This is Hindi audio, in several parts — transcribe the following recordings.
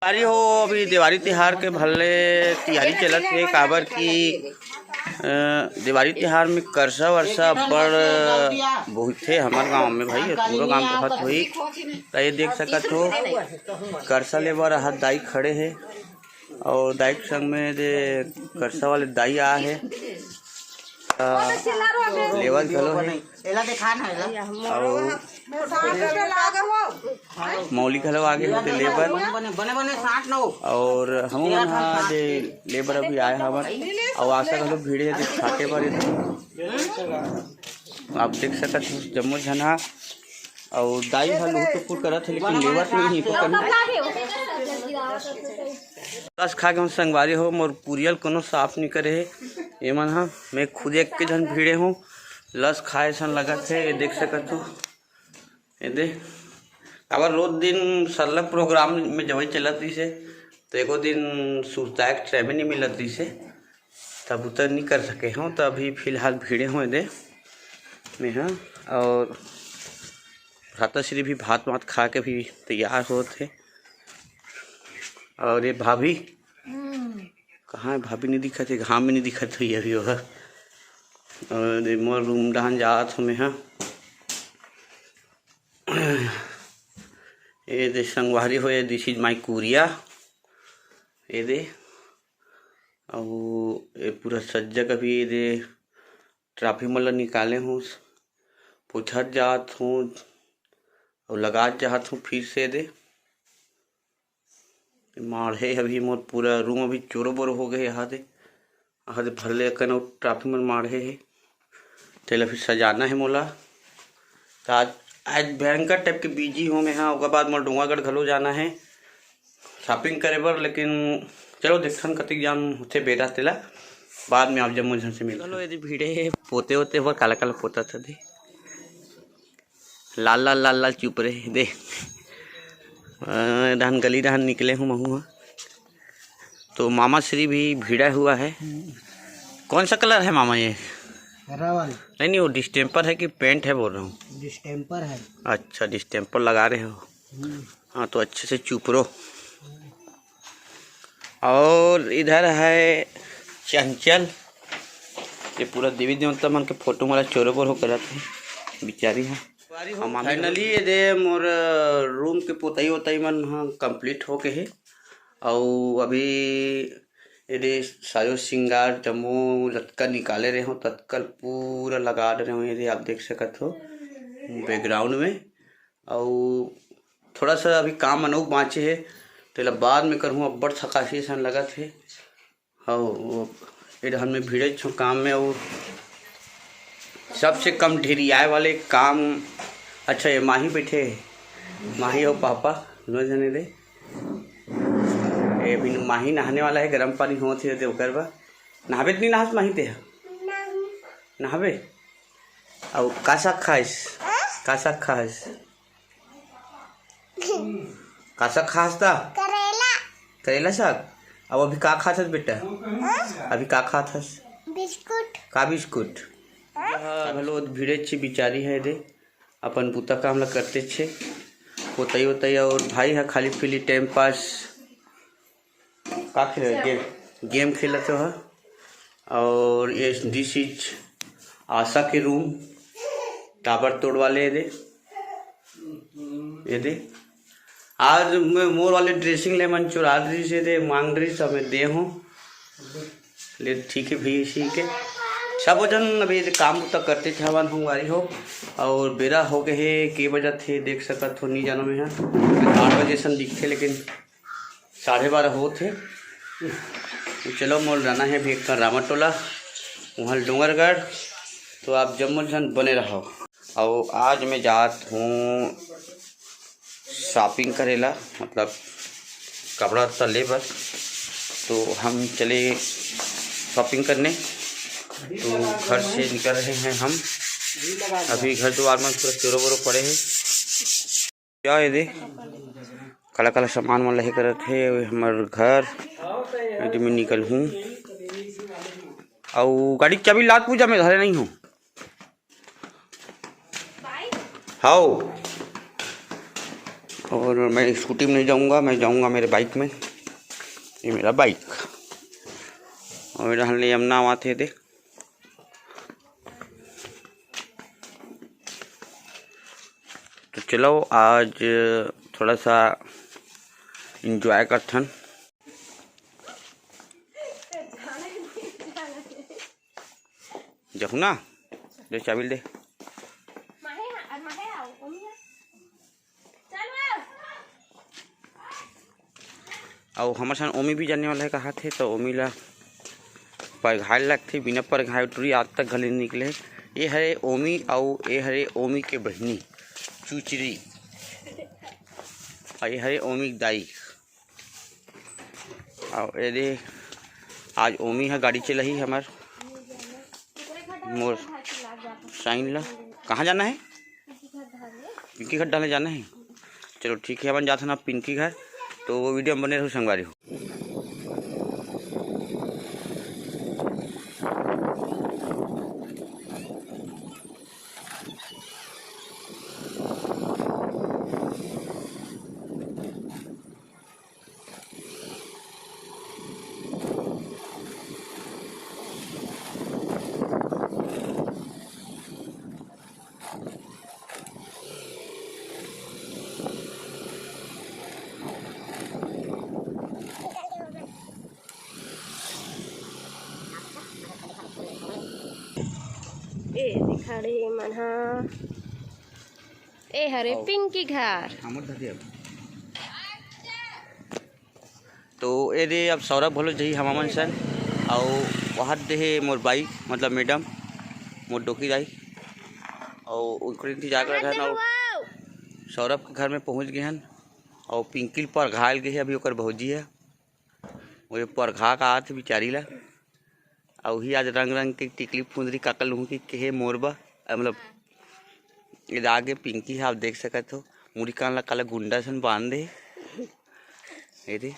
दिवाली हो अभी दिवाली तिहार के भले तैयारी चलत है काबर की दिवाली तिहार में करसा वर्षा बड़ बहुत थे हमारे गांव में भाई पूरा गांव बहुत हुई तो ये देख सकत हो करसा ले बर हाथ दाई खड़े है और दाई के संग में दे करसा वाले दाई आ है लेवल चलो है और मौली खलो आगे होते लेबर और हम दे लेबर अभी आए हमार और आशा खलो भीड़ है छाटे पर आप देख सकते जम्मू झना और दाई हल तो पूर करत है लेकिन लेबर से नहीं तो बस खा के संगवारी हो मोर पुरियल कोनो साफ नहीं करे है ये मन हाँ मैं खुद एक के जन भीड़े हूँ लस खाए सन लगत है ये देख सकत हो ये दे अगर रोज दिन सरलग प्रोग्राम में जब चलत रही से तो एको दिन सुरदायक टाइम नहीं मिलत रही से तब उतर नहीं कर सके हों तो अभी फिलहाल भीड़े हुए दे में हाँ और भ्राताश्री भी भात वात खा के भी तैयार होते और ये भाभी कहाँ है भाभी नहीं दिखत है घाम में नहीं दिखत हुई अभी वह और मोर रूम डाहन जात हमें हाँ ये दे संगवारी हो दिस इज माई कुरिया ये दे और ये पूरा सज्जा कभी ये दे ट्रैफिक मतलब निकाले हूँ पूछत जात हूँ और लगा जात हूँ फिर से दे माढ़े अभी मोर पूरा रूम अभी चोरो बोरो हो गए यहाँ दे भरले कन ट्रैफिक में माढ़े है तेला फिर सजाना है मोला तो आज भयंकर टाइप के बिजी हूँ मैं हाँ उसके बाद मोर डोंगागढ़ घलो जाना है शॉपिंग करे बर लेकिन चलो देखन कतिक जान होते बेरा तेला बाद में आप जम्मू झन से मिल चलो यदि भीड़े पोते होते हो काला काला पोता था दे लाल लाल लाल लाल चुप रहे दे डहन गली डहन निकले हूँ महू तो मामा श्री भी भीड़ा हुआ है कौन सा कलर है मामा ये नहीं वो डिस्टेम्पर है कि पेंट है बोल रहा हूँ डिस्टेम्पर है। अच्छा डिस्टेम्पर लगा रहे हो हाँ तो अच्छे से चुप रहो और इधर है चंचल ये पूरा देवी देवता मन के फोटो वाला चोरो बोर हो करत है बिचारी है फाइनली ये दे मोर रूम के पोताई वोताई मन हाँ कंप्लीट हो के है और अभी ये सायो सिंगार जम्मू लटका निकाले रहे हो तत्कल पूरा लगा रहे हो ये आप देख सकत हो बैकग्राउंड में और थोड़ा सा अभी काम अनोख बाँचे है तो बाद में करूँ अब्बड़ थकासी सन लगा थे और हम में भीड़े छो काम में और सबसे कम ढेरियाए वाले काम अच्छा ये माही बैठे माही और पापा दोनों जने दे ये भी माही नहाने वाला है गर्म पानी होते है ओकर बा नहाबे नहीं नहास माही ते नहाबे और का साग खाइस का साग खाइस का साग खास ता करेला साग अब अभी का खाथस बेटा अभी का खाथस बिस्कुट का बिस्कुट हेलो भीड़े छे बिचारी है दे अपन पुता काम ला करते छे पोतई वोतई और भाई है खाली पीली टाइम पास का खेल गेम खेलते हो और ये दिस इज आशा के रूम टाबर तोड़ वाले ये दे आज मैं मोर वाले ड्रेसिंग ले मन चुरा रही से दे मांग रही सब मैं दे हूँ ले ठीक है भी इसी के सब जन अभी काम तक करते थे हवन हमारी हो और बेरा हो गए है के बजे थे देख सकत हो नहीं जानो में है 8 बजे सन दिखते लेकिन 12:30 हो थे चलो मोल जाना है भी एक रामाटोला वहाँ डोंगरगढ़ तो आप जम्मू जन बने रहो और आज मैं जात हूँ शॉपिंग करेला मतलब कपड़ा तले बस तो हम चले शॉपिंग करने तो घर से निकल रहे हैं हम अभी घर द्वार में पूरा चोरो बोरो पड़े हैं क्या ये दे काला काला सामान वाला है करत है हमारे घर में निकल हूँ और गाड़ी की चाबी लात पूजा में धरे नहीं हूँ हाउ और मैं स्कूटी में नहीं जाऊंगा, मैं जाऊंगा मेरे बाइक में। ये मेरा बाइक और हम यमुना वहाँ थे। तो चलो आज थोड़ा सा इंजॉय करथन। जाहू ना, दे चाबी दे। और हमारे साथ ओमी भी जाने वाला है कहा थे, तो ओमी ला पर घायल लगते बिना पर घायल टूरी आज तक गले निकले। ये हरे ओमी और ये हरे ओमी के बहनी चुचरी और ये हरे ओमी दाई। और ये आज ओमी है गाड़ी चला ही हमार मोर साइन ला। कहाँ जाना है? पिंकी घर डालने जाना है। चलो ठीक है, अपन जाते ना पिंकी घर, तो वो वीडियो में बने रहो संगवारी हो। खड़े मन ए हरे पिंकी घर। तो ये दे अब सौरभ भलो जही हमामन सन और वहाँ दे मोर बाई मतलब मैडम मोर डोकी दाई और उनको इंतजार कर रहे हैं। और सौरभ के घर में पहुँच गए हैं और पिंकी पर घायल गए है। अभी ओकर भौजी है वो पर घा का आते बेचारी ला। और ही आज रंग रंग के टिकली फुंदरी काकल हूँ कि के मोरबा मतलब ये आगे पिंकी है। आप देख सकते हो मुड़ी कान ला काला गुंडा सन बांध दे। ये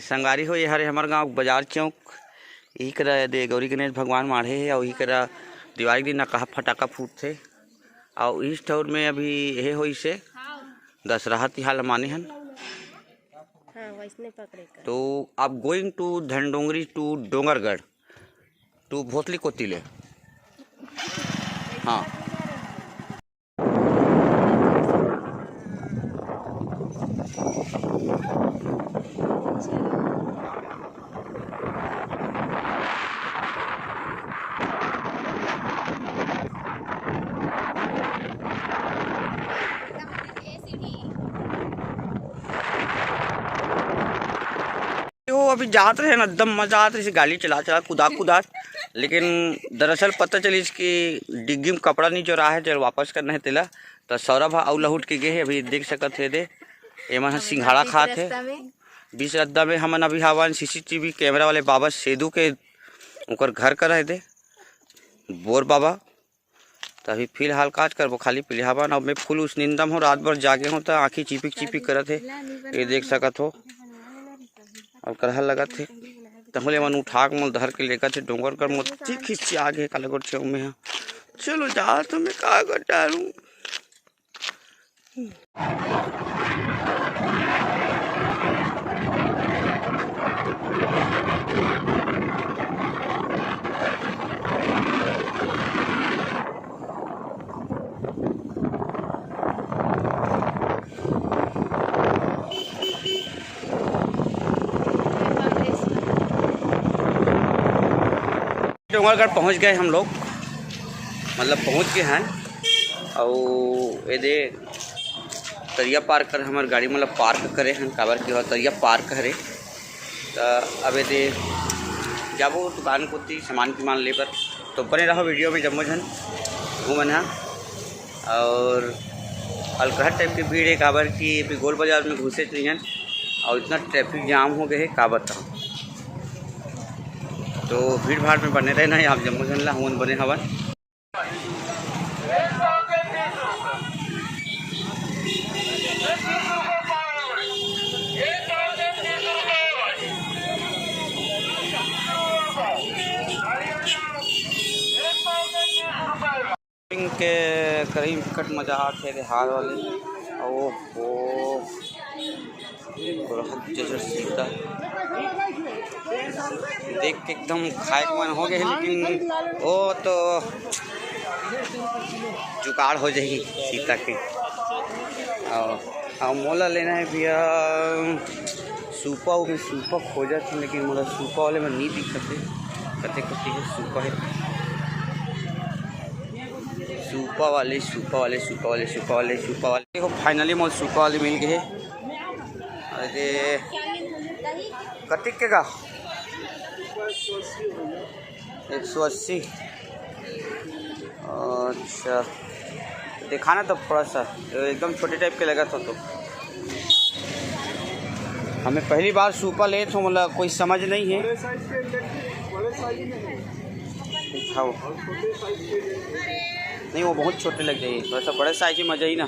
संगारी हो ये हरे हमारे गांव बाजार चौक यही करा दे गौरी गणेश भगवान माढ़े है। और यही करा दिवाली दिन कहा फटाका फूटते और इस ठौर में अभी ये हो इसे दशहरा तिहार माने हैं। तो आप going to Dhandongri to Dongargarh to Bhosli Kotile. हाँ अभी जाते रहे ना एकदम मजा आता है गाड़ी चला चला कुदा। लेकिन दरअसल पता चली इसकी डिग्गी में कपड़ा नहीं चोरा है, चल वापस करना है तेला। तो सौरभ आउ लहुट के गए अभी देख सकते थे दे एमन सिंघाड़ा खाते है बीच रद्दा में। हमन अभी हवन CCTV कैमरा वाले बाबा सेदू के उनकर घर कर रहे थे बोर बाबा। तो अभी फिलहाल काज करबो खाली पीले हवन। और मैं फुल उस निंदम हो रात भर जागे हूँ तो आँखी चिपिक करत है ये देख सकत हो। और करहल लगा थे तहले मन उठा के मोल धर के लेकर थे डोंगरगढ़ मोती खिंची आगे कालागढ़ छेव में है। चलो जा तो मैं का कर डालूं। डोंगरगढ़ पहुंच गए हम लोग, मतलब पहुंच गए हैं। और ये दे तरिया पार कर हमारे गाड़ी मतलब पार्क करे हैं काबर की तरिया पार्क करे। तो अब ये दे जाबो दुकान को सामान की मान लेकर। तो बने रहो वीडियो में जम्मो झन घूमन है। और अलकहट टाइप की भीड़ है काबर की अभी गोल बाजार में घुसे चाहिए और इतना ट्रैफिक जाम हो गए है का बताओ। तो भीड़ भाड़ में बने रहना है आप जम्मू झनला हवन बने हवन। के करीब कट मजा आते हाल वाले ओहो जैसे सीता देख के एकदम खाए के मन हो गया है, लेकिन वो तो जुगाड़ हो जाएगी सीता के। और मोला लेना है भैया सूपा में सूपा खोजा था, लेकिन मोला सूपा वाले में नहीं दिखते कते कते है सूपा है सूपा वाले देखो फाइनली मोल सूपा वाले मिल गए। अरे कतिक के का 180। अच्छा दिखाना तो थोड़ा सा एकदम छोटे टाइप के लगा था, तो हमें पहली बार सूपा ले तो मतलब कोई समझ नहीं है। दिखाओ नहीं वो बहुत छोटे लग जाएंगे, थोड़ा सा बड़े साइज की मज़ा ही ना।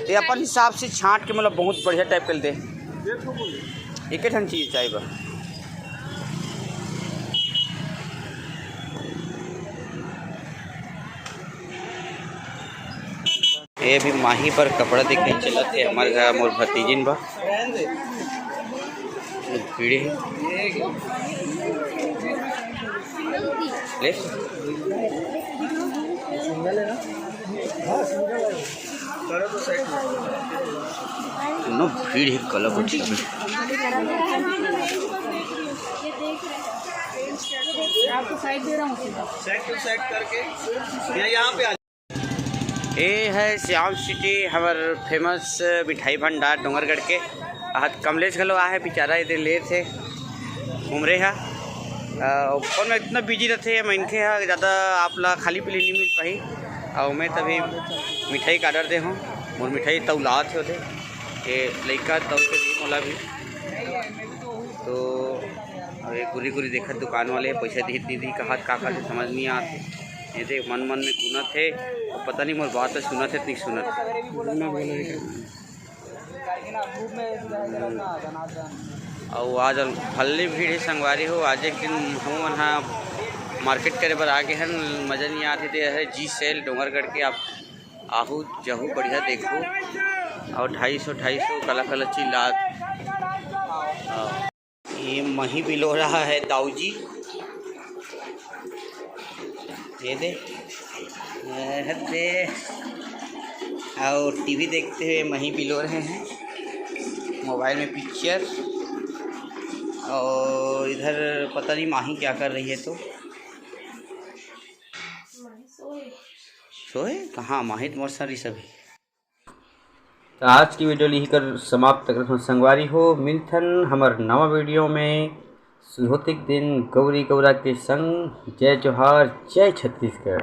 ये अपन हिसाब से छांट के मतलब बहुत बढ़िया टाइप कर दे। एक ठन चीज़ चाहिए बा ये भी माही पर कपड़ा दिखने चला थे हमारे घर मोर भतीजिन बा भीड़े ले नो भीड़ ही कलर कुछ आपको साइड दे रहा हूँ सेट करके यहाँ पे। ये है श्याम सिटी हमार फेमस मिठाई भंडार डोंगरगढ़ के। हाथ कमलेश घलो आए बेचारा इधर ले थे घूम रहे है। फोन में इतना बिजी रहते मैं इनके यहाँ ज़्यादा आप ला खाली पीली नहीं मिल पाई। और मैं तभी मिठाई का ऑर्डर दे हूँ और मिठाई तौला थे होते ये लड़का तौ के दी मोला भी। तो अब एक गुरी गुरी देखा दुकान वाले पैसा दी कहा का से समझ नहीं आते। ये देख मन में गुना थे और पता नहीं मोर बात सुना थे नहीं सुना और आज फल्ली भीड़ है संगवारी हो। आज एक दिन हम वहाँ मार्केट करे बर आगे हैं, मज़ा नहीं आती थे है जी सेल डोंगरगढ़ के। आप आहू जहू बढ़िया देखो और 250 काला काला चिल्ला। ये मही बिलो रहा है दाऊजी ये दे और टीवी देखते हुए मही बिलो रहे हैं, मोबाइल में पिक्चर। और इधर पता नहीं माही क्या कर रही है। तो सोए कहाँ माही तो बहुत सारी सभी। तो आज की वीडियो यही कर समाप्त कर संगवारी हो। मिलथन हमार नवा वीडियो में सुहोतिक दिन गौरी गौरा के संग। जय जोहार जय छत्तीसगढ़।